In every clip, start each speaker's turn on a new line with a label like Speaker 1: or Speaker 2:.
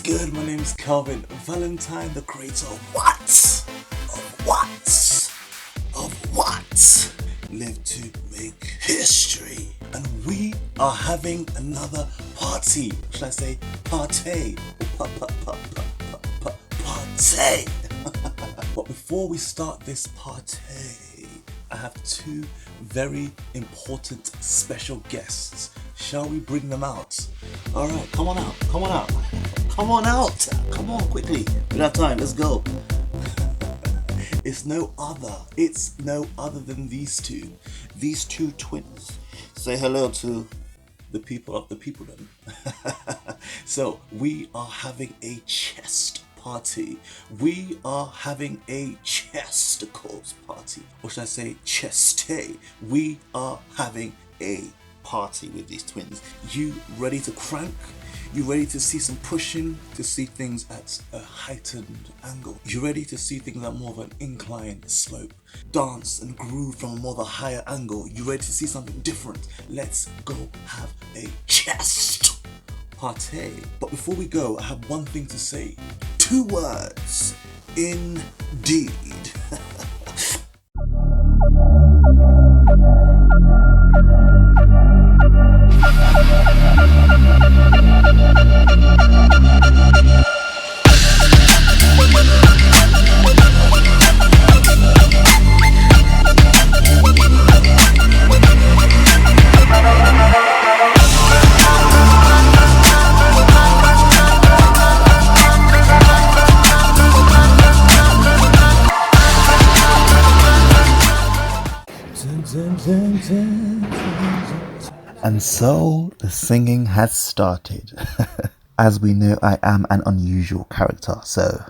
Speaker 1: good? My name is Calvin Valentine, the creator of What? Of What? Of What? Live to make history. And we are having another party. Should I say partay? Partay. But before we start this partay, I have two very important special guests. Shall we bring them out? Alright, come on out, come on out. Come on out! Come on, quickly. We don't have time, let's go. It's no other than these two twins. Say hello to the people of the people then. So we are having a chest party. We are having a chesticles party. Or should I say cheste? We are having a party with these twins. You ready to crank? You ready to see some pushing, to see things at a heightened angle? You ready to see things at more of an incline slope? Dance and groove from a more of a higher angle? You ready to see something different? Let's go have a chest party. But before we go, I have one thing to say. 2 words. Indeed. And so the singing has started. As we know, I am an unusual character, so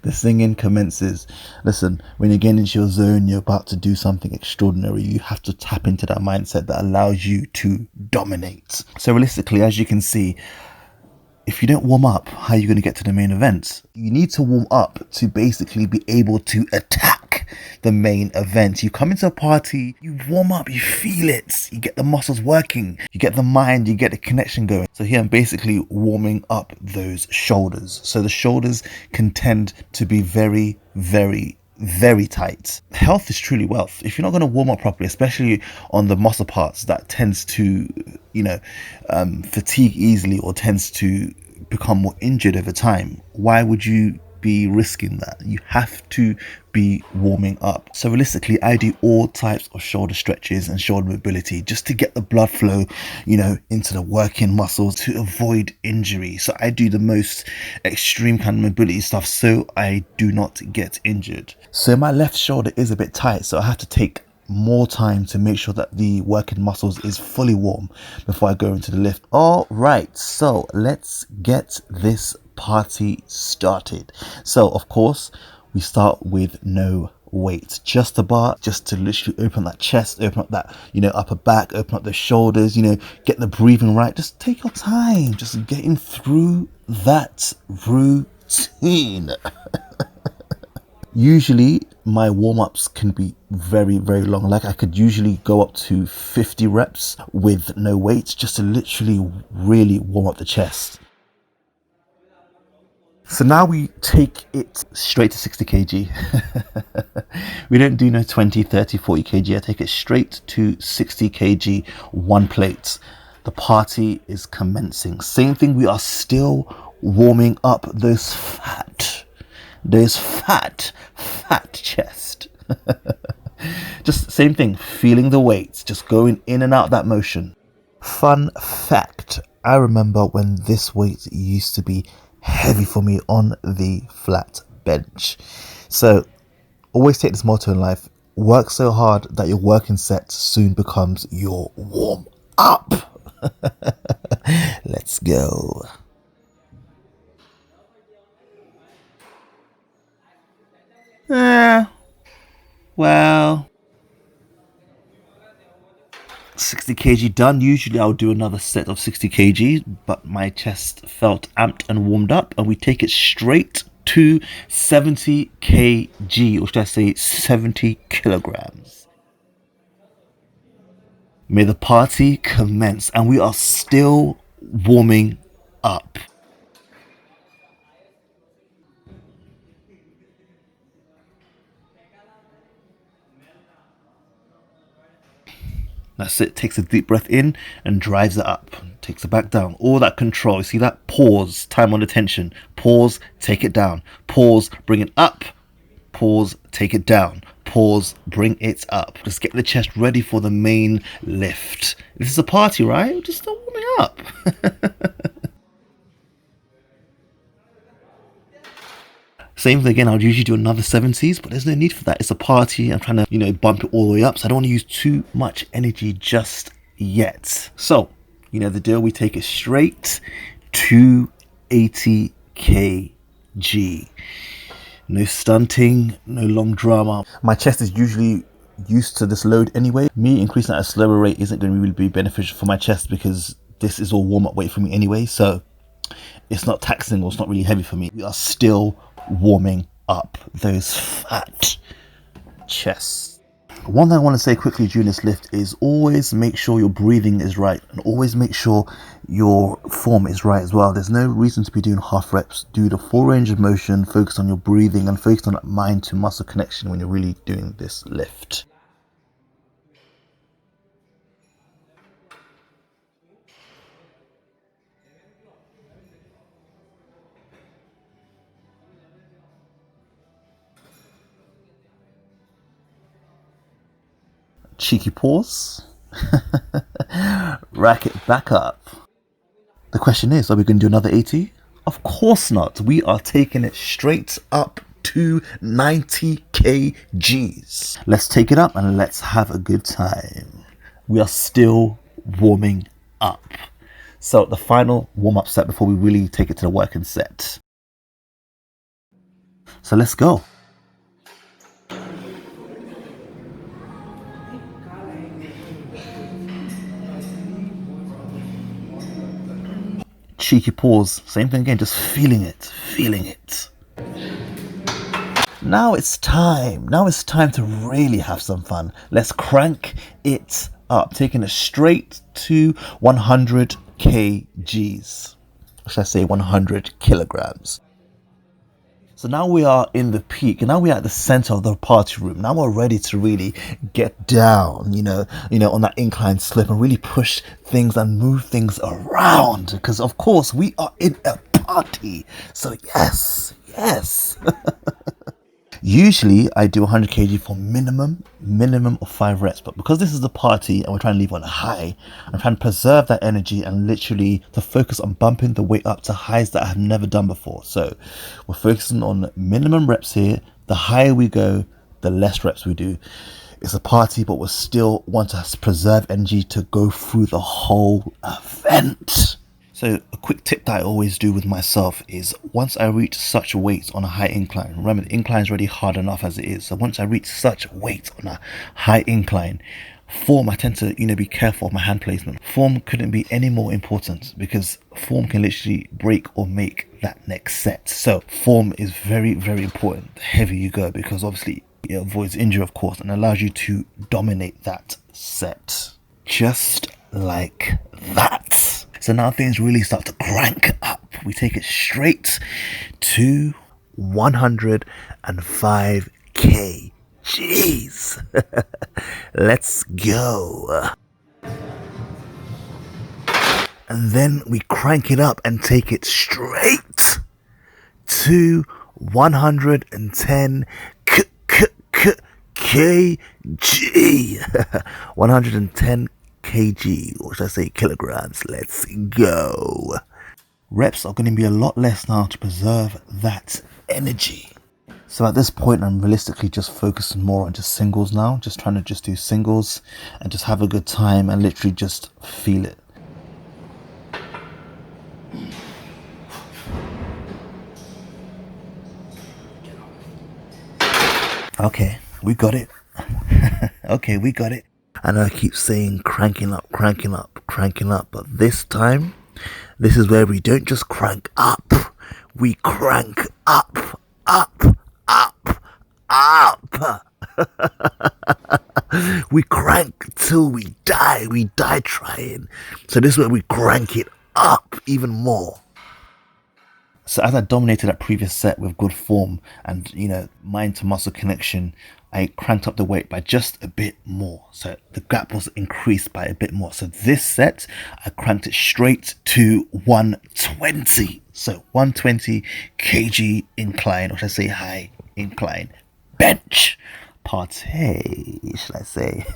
Speaker 1: the singing commences. Listen, when you're getting into your zone, you're about to do something extraordinary. You have to tap into that mindset that allows you to dominate. So realistically, as you can see, if you don't warm up, how are you going to get to the main event? You need to warm up to basically be able to attack the main event. You come into a party, you warm up, you feel it, you get the muscles working, you get the mind, you get the connection going. So here I'm basically warming up those shoulders. So the shoulders can tend to be very, very tight. Health is truly wealth. If you're not going to warm up properly, especially on the muscle parts that tends to, fatigue easily or tends to become more injured over time, why would you be risking that? You have to be warming up. So realistically, I do all types of shoulder stretches and shoulder mobility just to get the blood flow, into the working muscles to avoid injury. So I do the most extreme kind of mobility stuff so I do not get injured. So my left shoulder is a bit tight, so I have to take more time to make sure that the working muscles is fully warm before I go into the lift. All right, so let's get this party started. So of course we start with no weight, just a bar, just to literally open that chest, open up that upper back, open up the shoulders, get the breathing right. Just take your time, just getting through that routine. Usually my warm-ups can be very, very long. Like I could usually go up to 50 reps with no weights just to literally really warm up the chest. So now we take it straight to 60 kg. We don't do no 20, 30, 40 kg. I take it straight to 60 kg, one plate. The party is commencing. Same thing, we are still warming up those fat chest. Just same thing, feeling the weights, just going in and out that motion. Fun fact, I remember when this weight used to be heavy for me on the flat bench. So always take this motto in life: work so hard that your working set soon becomes your warm up. Let's go. Well, 60 kg done. Usually I'll do another set of 60 kg, but my chest felt amped and warmed up, and we take it straight to 70 kg, or should I say 70 kilograms. May the party commence, and we are still warming up. That's it. Takes a deep breath in and drives it up. Takes it back down. All that control. You see that? Pause. Time on attention. Pause. Take it down. Pause. Bring it up. Pause. Take it down. Pause. Bring it up. Just get the chest ready for the main lift. This is a party, right? We're just warming up. Same thing again, I would usually do another 70s, but there's no need for that. It's a party. I'm trying to, bump it all the way up. So I don't want to use too much energy just yet. So, the deal, we take it straight to 80 kg. No stunting, no long drama. My chest is usually used to this load anyway. Me increasing at a slower rate isn't going to really be beneficial for my chest because this is all warm-up weight for me anyway. So it's not taxing or it's not really heavy for me. We are still warming up those fat chests. One thing I want to say quickly during this lift is always make sure your breathing is right and always make sure your form is right as well. There's no reason to be doing half reps. Do the full range of motion, focus on your breathing and focus on that mind to muscle connection when you're really doing this lift. Cheeky pause. Rack it back up. The question is, are we going to do another 80? Of course not. We are taking it straight up to 90 kgs. Let's take it up and let's have a good time. We are still warming up. So the final warm-up set before we really take it to the working set. So let's go. Cheeky pause. Same thing again, just feeling it. Now it's time to really have some fun. Let's crank it up, taking it straight to 100 kgs. Or should I say 100 kilograms. So now we are in the peak, and now we are at the center of the party room. Now we're ready to really get down, on that incline slip and really push things and move things around. Because of course we are in a party. So yes. Usually I do 100 kg for minimum of 5 reps, but because this is the party and we're trying to leave on a high, I'm trying to preserve that energy and literally to focus on bumping the weight up to highs that I have never done before. So we're focusing on minimum reps here. The higher we go, the less reps we do. It's a party, but we still want to preserve energy to go through the whole event. So a quick tip that I always do with myself is once I reach such weight on a high incline, remember the incline is already hard enough as it is. So once I reach such weight on a high incline, form, I tend to, be careful of my hand placement. Form couldn't be any more important because form can literally break or make that next set. So form is very, very important the heavier you go because obviously it avoids injury, of course, and allows you to dominate that set. Just like that. So now things really start to crank up. We take it straight to 105 kgs. Let's go. And then we crank it up and take it straight to 110 kg. 110 kg, or should I say kilograms. Let's go. Reps are going to be a lot less now to preserve that energy. So at this point I'm realistically just focusing more on just singles now, just trying to just do singles and just have a good time and literally just feel it. Okay, we got it. We got it. And I keep saying cranking up, but this time, this is where we don't just crank up, we crank up. We crank till we die trying. So this is where we crank it up even more. So as I dominated that previous set with good form and, mind to muscle connection, I cranked up the weight by just a bit more. So the gap was increased by a bit more. So this set, I cranked it straight to 120. So 120 kg incline, or should I say high incline bench party, should I say.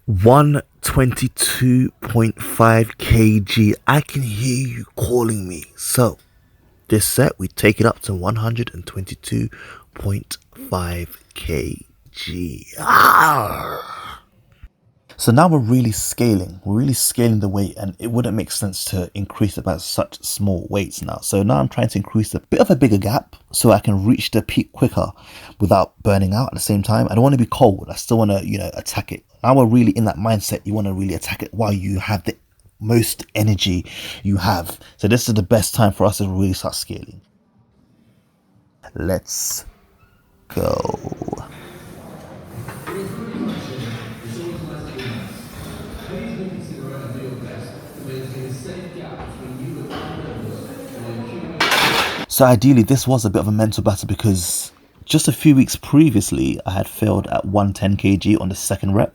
Speaker 1: 122.5 kg. I can hear you calling me. So this set, we take it up to 122.5 kg. So now we're really scaling the weight, and it wouldn't make sense to increase it by such small weights now. So now I'm trying to increase a bit of a bigger gap so I can reach the peak quicker without burning out at the same time. I don't want to be cold. I still want to, attack it. Now we're really in that mindset. You want to really attack it while you have the most energy you have. So this is the best time for us to really start scaling. Let's go. So ideally, this was a bit of a mental battle because just a few weeks previously, I had failed at 110 kg on the second rep.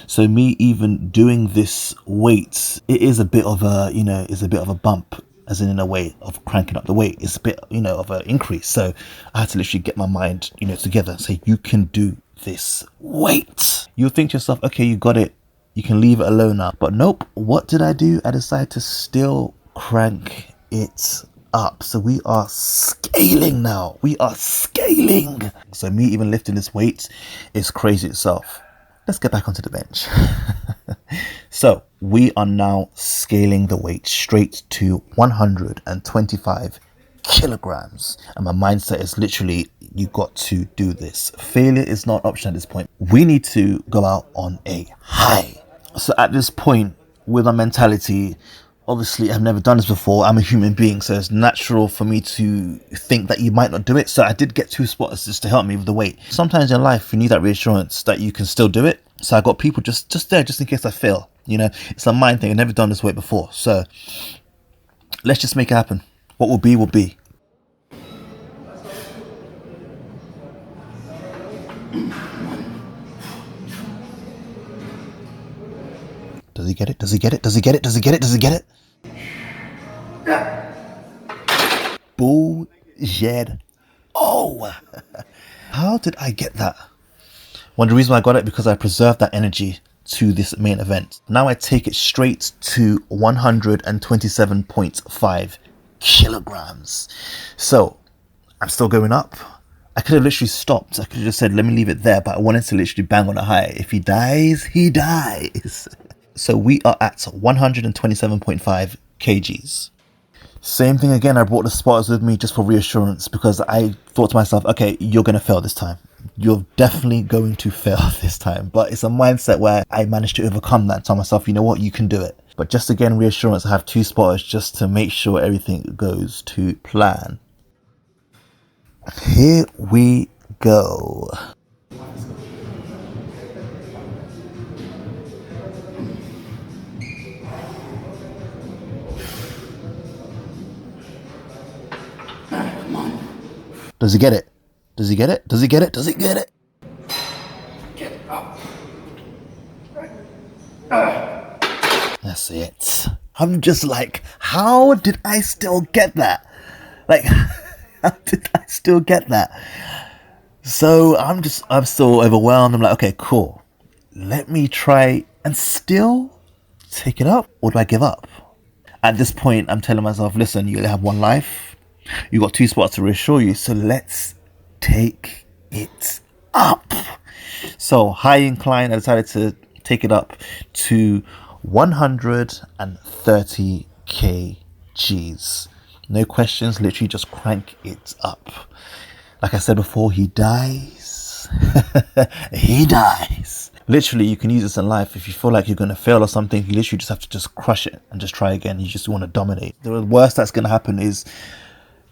Speaker 1: So me even doing this weight, it is a bit of a, is a bit of a bump, as in a way of cranking up the weight. It's a bit, of an increase. So I had to literally get my mind, together. So you can do this weight. You'll think to yourself, okay, you got it. You can leave it alone now. But nope. What did I do? I decided to still crank it up. So we are scaling now. We are scaling. So me even lifting this weight is crazy itself. Let's get back onto the bench. So we are now scaling the weight straight to 125 kilograms. And my mindset is literally, you got to do this. Failure is not an option at this point. We need to go out on a high. So at this point, with my mentality, obviously I've never done this before. I'm a human being, so it's natural for me to think that you might not do it. So I did get 2 spotters just to help me with the weight. Sometimes in life you need that reassurance that you can still do it. So I got people just there just in case I fail. It's a mind thing. I've never done this weight before. So let's just make it happen. What will be will be. Does he get it? Does he get it? Does he get it? Does he get it? Does he get it? Bullshit. Oh, how did I get that? One of the reasons why I got it, because I preserved that energy to this main event. Now I take it straight to 127.5 kilograms. So I'm still going up. I could have literally stopped. I could have just said, let me leave it there, but I wanted to literally bang on a high. If he dies, he dies. So we are at 127.5 kgs. Same thing again, I brought the spotters with me just for reassurance, because I thought to myself, okay, you're going to fail this time. You're definitely going to fail this time. But it's a mindset where I managed to overcome that and tell myself, you know what, you can do it. But just again, reassurance, I have 2 spotters just to make sure everything goes to plan. Here we go. Does he get it? Does he get it? Does he get it? Does he get it? Get up. That's it. I'm just like, how did I still get that? Like, how did I still get that? So I'm still overwhelmed. I'm like, okay, cool. Let me try and still take it up. Or do I give up? At this point, I'm telling myself, listen, you only have one life. You got 2 spots to reassure you, so let's take it up. So high incline, I decided to take it up to 130 kgs. No questions, literally just crank it up. Like I said before, he dies. He dies. Literally, you can use this in life. If you feel like you're going to fail or something, you literally just have to just crush it and just try again. You just want to dominate. The worst that's going to happen is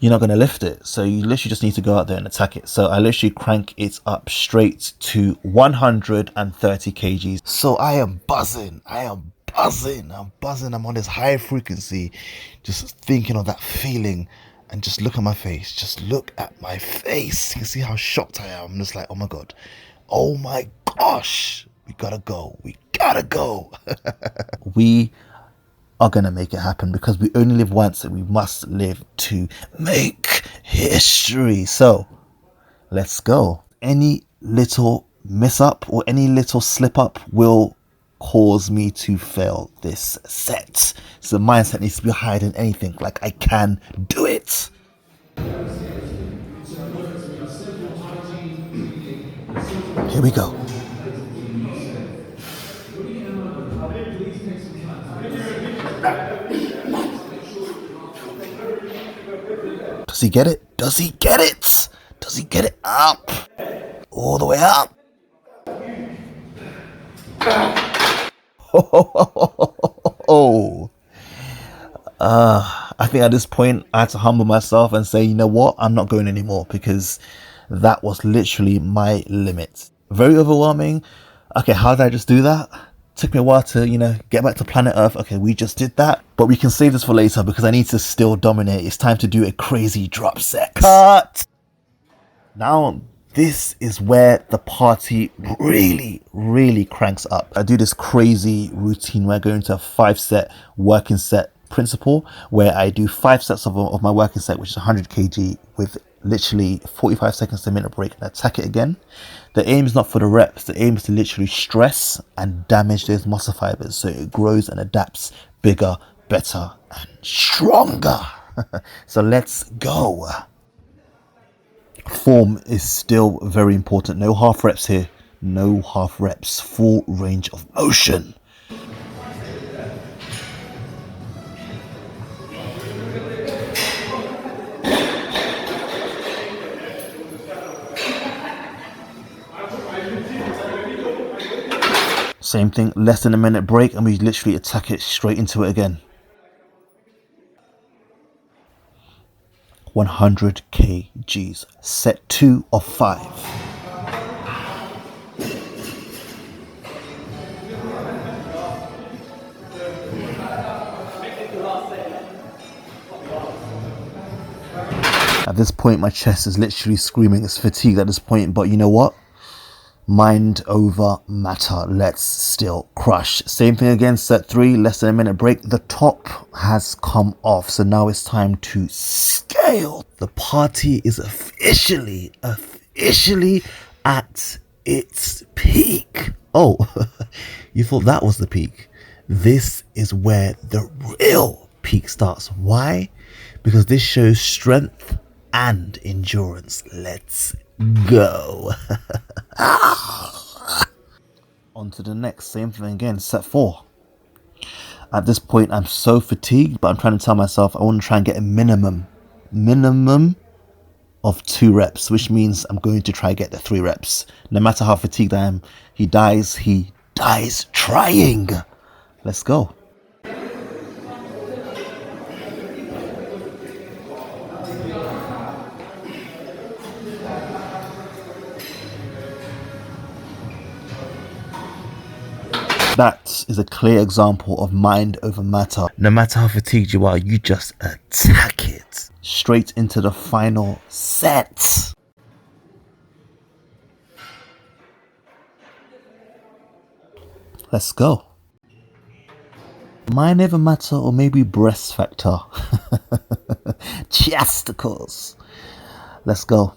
Speaker 1: you're not going to lift it. So you literally just need to go out there and attack it. So I literally crank it up straight to 130 kgs. So I am buzzing. I'm buzzing. I'm on this high frequency, just thinking of that feeling. And just look at my face. Just look at my face. You can see how shocked I am. I'm just like, oh my God. Oh my gosh. We gotta go. We gotta go. We are gonna make it happen because we only live once and we must live to make history. So let's go. Any little miss up or any little slip up will cause me to fail this set. So the mindset needs to be higher than anything. Like, I can do it. Here we go. Does he get it? Does he get it? Does he get it up? All the way up. Oh. I think at this point I had to humble myself and say, you know what? I'm not going anymore because that was literally my limit. Very overwhelming. Okay, how did I just do that? Took me a while to, get back to planet Earth. Okay, we just did that. But we can save this for later because I need to still dominate. It's time to do a crazy drop set. Cut! Now, this is where the party really, really cranks up. I do this crazy routine where I go into a 5-set working set principle where I do 5 sets of my working set, which is 100 kg with literally 45 seconds to a minute break, and attack it again. The aim is not for the reps. The aim is to literally stress and damage those muscle fibers so it grows and adapts bigger, better, and stronger. So let's go. Form is still very important. No half reps here. No half reps. Full range of motion. Same thing, less than a minute break, and we literally attack it straight into it again. 100 kgs, set 2 of 5. At this point, my chest is literally screaming. It's fatigued at this point, but you know what? Mind over matter. Let's still crush. Same thing again, set 3, less than a minute break. The top has come off, so now it's time to scale. The party is officially at its peak. Oh, you thought that was the peak? This is where the real peak starts. Why? Because this shows strength and endurance. Let's go. On to the next. Same thing again, set 4. At this point I'm so fatigued, but I'm trying to tell myself I want to try and get a minimum of 2 reps, which means I'm going to try and get the 3 reps. No matter how fatigued I am, he dies trying. Let's go. That is a clear example of mind over matter. No matter how fatigued you are, you just attack it straight into the final set. Let's go. Mind over matter, or maybe breast factor. Chasticles. Let's go.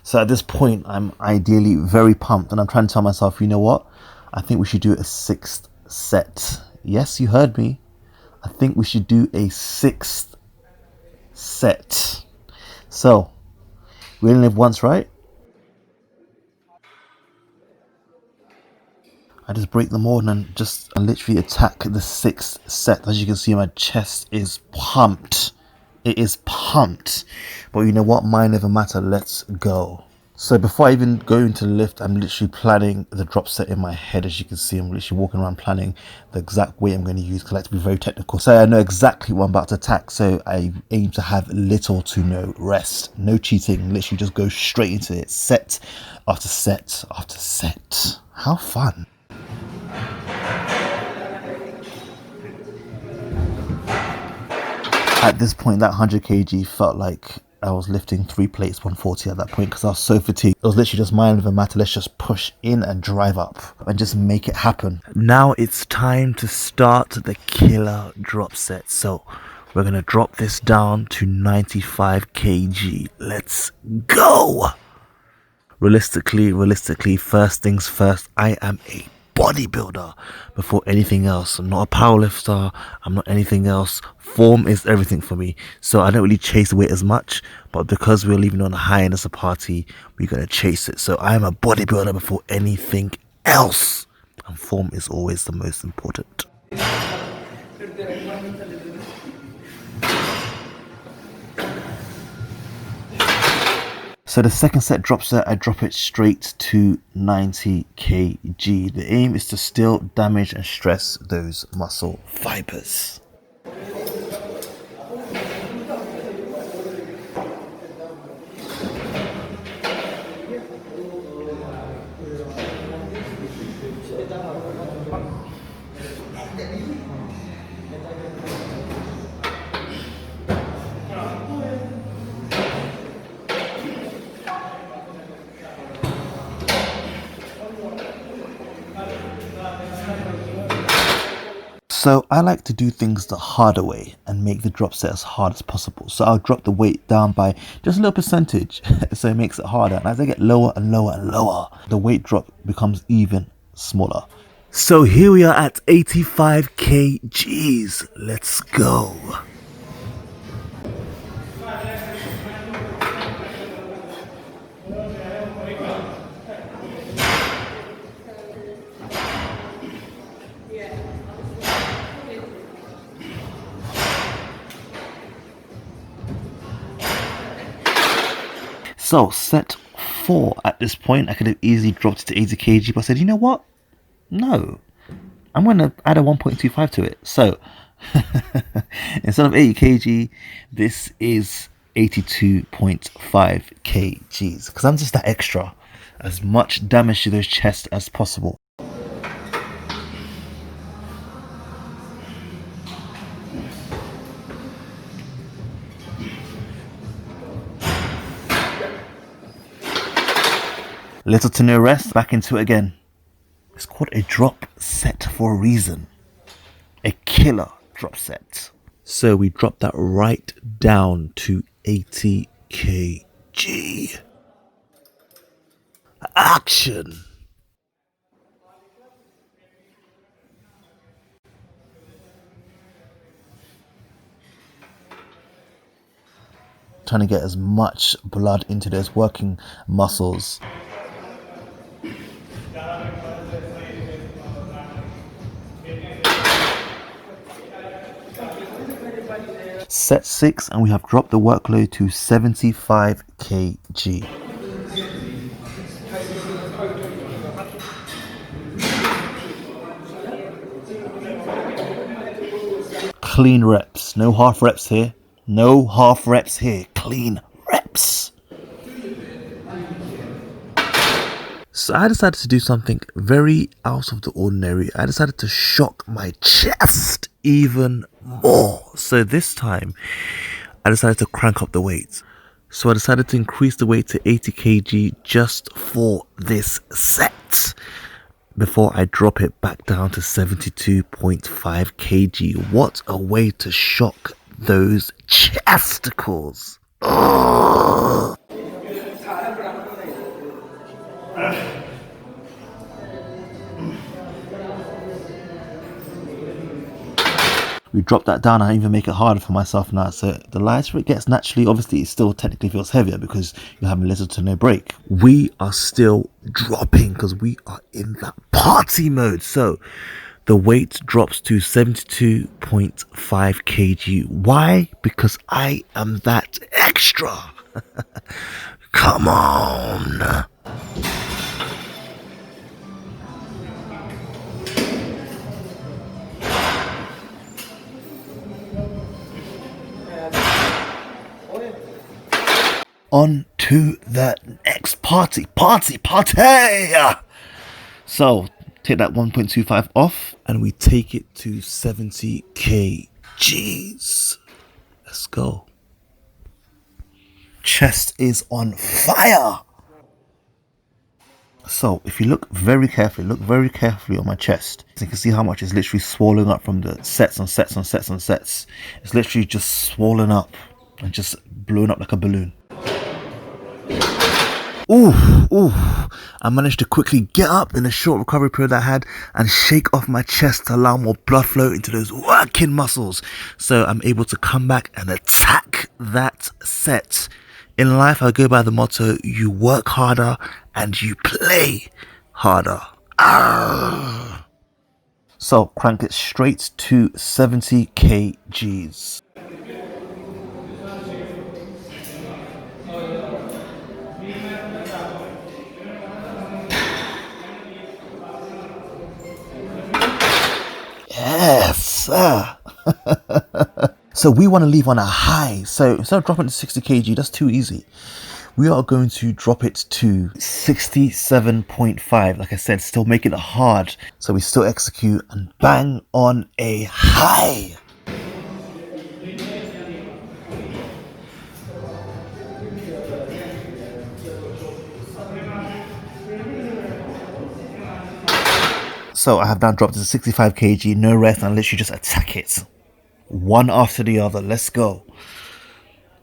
Speaker 1: So at this point, I'm ideally very pumped, and I'm trying to tell myself, you know what? I think we should do a 6th set. Yes, you heard me. I think we should do a 6th set. So, we only live once, right? I just break them all and just literally attack the 6th set. As you can see, my chest is pumped. It is pumped. But you know what? Mind over matter. Let's go.
Speaker 2: So before I even go into the lift, I'm literally planning the drop set in my head. As you can see, I'm literally walking around planning the exact weight I'm going to use, because I like to be very technical. So I know exactly what I'm about to attack. So I aim to have little to no rest, no cheating, literally just go straight into it, set after set after set. How fun. At this point, that 100 kg felt like I was lifting 3 plates 140 at that point, because I was so fatigued. It was literally just mind over matter. Let's just push in and drive up and just make it happen. Now it's time to start the killer drop set. So we're going to drop this down to 95 kg. Let's go. Realistically, first things first, I am a bodybuilder before anything else. I'm not a powerlifter, I'm not anything else. Form is everything for me, so I don't really chase weight as much, but because we're leaving on a high and it's a party, we're gonna chase it. So I am a bodybuilder before anything else, and form is always the most important. So the second set drop set, I drop it straight to 90 kg. The aim is to still damage and stress those muscle fibers. So I like to do things the harder way and make the drop set as hard as possible. So I'll drop the weight down by just a little percentage so it makes it harder. And as I get lower and lower and lower, the weight drop becomes even smaller. So here we are at 85 kgs. Let's go. So set 4 at this point, I could have easily dropped it to 80 kg, but I said, you know what? No, I'm going to add a 1.25 to it. So instead of 80 kg, this is 82.5 kgs, because I'm just that extra. As much damage to those chests as possible. Little to no rest, back into it again. It's called a drop set for a reason. A killer drop set. So we drop that right down to 80 kg. Action! Trying to get as much blood into those working muscles. Set 6, and we have dropped the workload to 75 kg. Clean reps, no half reps here. No half reps here, clean reps. So I decided to do something very out of the ordinary. I decided to shock my chest even more. So this time, I decided to crank up the weight. So I decided to increase the weight to 80 kg just for this set, before I drop it back down to 72.5 kg. What a way to shock those chesticles. Ugh. We drop that down. I even make it harder for myself now. So the lighter it gets, naturally, obviously, it still technically feels heavier because you're having little to no break. We are still dropping because we are in that party mode. So the weight drops to 72.5 kg. Why? Because I am that extra. Come Come on. On to the next party. So, take that 1.25 off and we take it to 70 kgs. Let's go. Chest is on fire. So, if you look very carefully on my chest, you can see how much is literally swollen up from the sets. It's literally just swollen up and just blown up like a balloon. Ooh, I managed to quickly get up in the short recovery period I had and shake off my chest to allow more blood flow into those working muscles. So I'm able to come back and attack that set. In life, I go by the motto, you work harder and you play harder. Arrgh. So crank it straight to 70 kgs. Yes, sir. So we want to leave on a high. So instead of dropping to 60 kg, that's too easy. We are going to drop it to 67.5. Like I said, still make it hard. So we still execute and bang on a high. So I have now dropped to 65 kg, no rest, and literally just attack it. One after the other, let's go.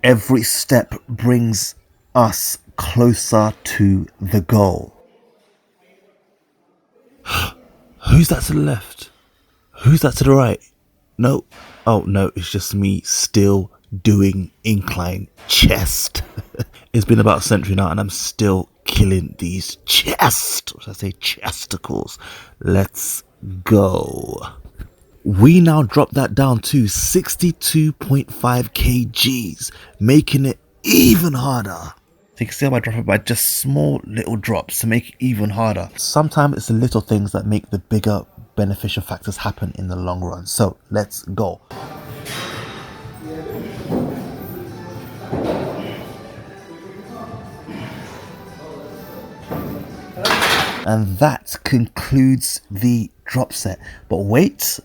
Speaker 2: Every step brings us closer to the goal. Who's that to the left? Who's that to the right? No. Oh no, it's just me still doing incline chest. It's been about a century now and I'm still killing these chesticles. Let's go. We now drop that down to 62.5 kgs, making it even harder. So you can see how I drop it by just small little drops to make it even harder. Sometimes it's the little things that make the bigger beneficial factors happen in the long run. So let's go. And that concludes the drop set. But wait,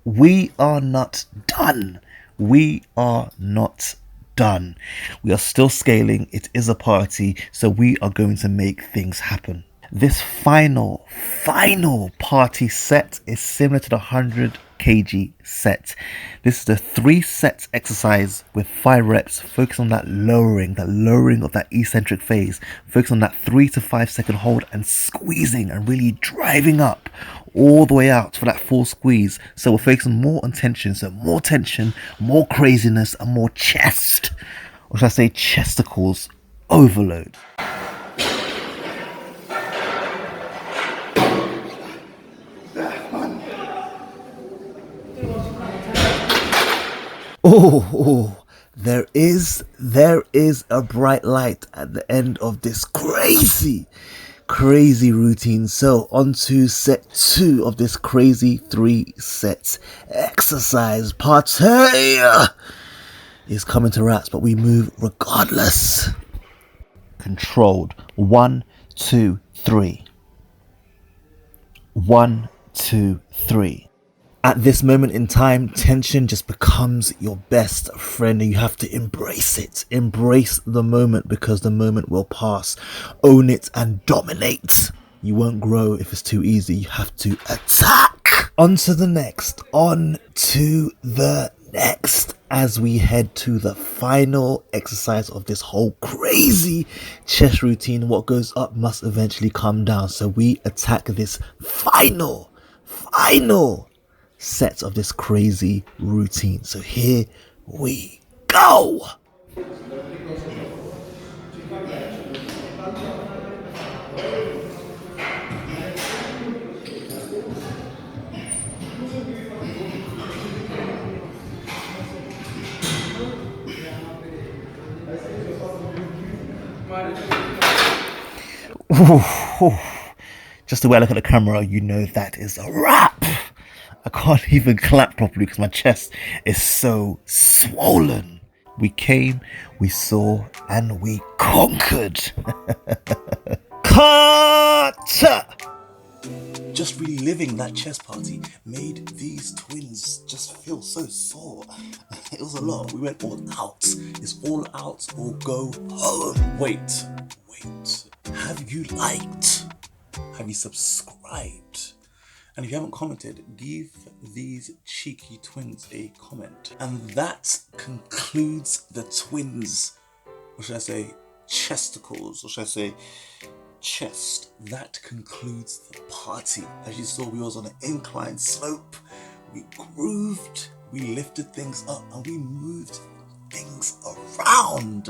Speaker 2: we are not done. We are still scaling. It is a party, so we are going to make things happen. This final party set is similar to the 100 kg set. This is the 3 sets exercise with 5 reps. Focus on that lowering of that eccentric phase. Focus on that 3 to 5 second hold and squeezing and really driving up all the way out for that full squeeze. So we're focusing more on tension. So more tension, more craziness, and more chest, or should I say chesticles overload. Oh, there is a bright light at the end of this crazy routine. So on to set 2 of this crazy 3 sets exercise party is coming to wraps, but we move regardless. Controlled. 1, 2, 3. 1, 2, 3. At this moment in time, tension just becomes your best friend and you have to embrace it. Embrace the moment because the moment will pass. Own it and dominate. You won't grow if it's too easy. You have to attack. On to the next. As we head to the final exercise of this whole crazy chest routine. What goes up must eventually come down. So we attack this final set of this crazy routine. So here we go. Just the way I look at the camera, you know that is a wrap. I can't even clap properly because my chest is so swollen. We came, we saw, and we conquered. Cut!
Speaker 1: Just reliving that chess party made these twins just feel so sore. It was a lot. We went all out. It's all out or go home. Wait. Have you liked? Have you subscribed? And if you haven't commented, give these cheeky twins a comment. And that concludes the twins, or should I say chesticles, or should I say chest. That concludes the party. As you saw, we was on an incline slope. We grooved, we lifted things up, and we moved things around.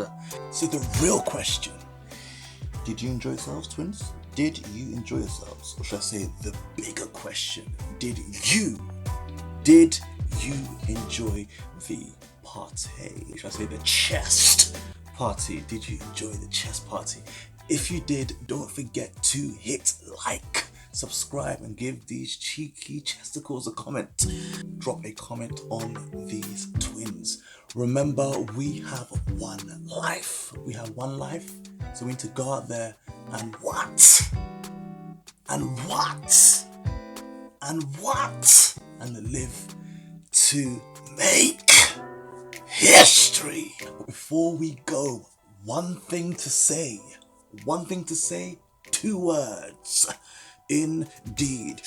Speaker 1: So the real question, did you enjoy yourselves, twins? Did you enjoy yourselves? Or should I say the bigger question, did you enjoy the party? Should I say the chest party? Did you enjoy the chest party? If you did, don't forget to hit like, subscribe, and give these cheeky chesticles a comment. Drop a comment on these twins. Remember, we have one life. So we need to go out there and what? And live to make history. But before we go, one thing to say, 2 words. Indeed.